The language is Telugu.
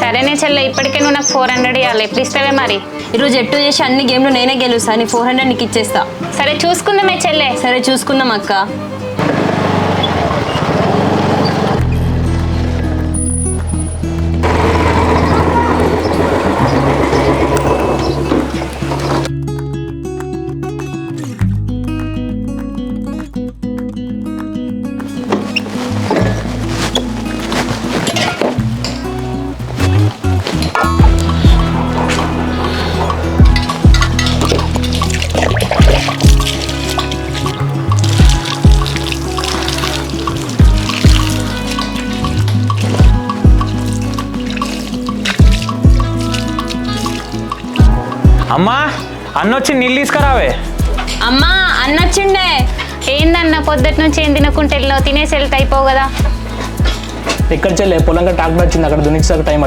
సరేనే చెల్లె, ఇప్పటికే నువ్వు నాకు 400 ఇవ్వాలి. ఎప్పుడు ఇస్తావే మరి? ఈరోజు ఎట్టు చేసి అన్ని గేమ్లు నేనే గెలుస్తాను. నీ 400 నీకు ఇచ్చేస్తా. సరే చూసుకుందామే చెల్లె. సరే చూసుకుందాం అక్క. అమ్మా అన్నొచ్చి నీళ్ళు తీసుకురావే. అమ్మా అన్నొచ్చిండే. ఏందన్న పొద్దుటి నుంచి ఏం తినకుంటే వెళ్ళినావు? తినేసి వెళ్తే అయిపోవు కదా. ఎక్కడ చెల్లె పొలంగా ట్రాక్టర్ వచ్చింది, అక్కడ దునికి టైం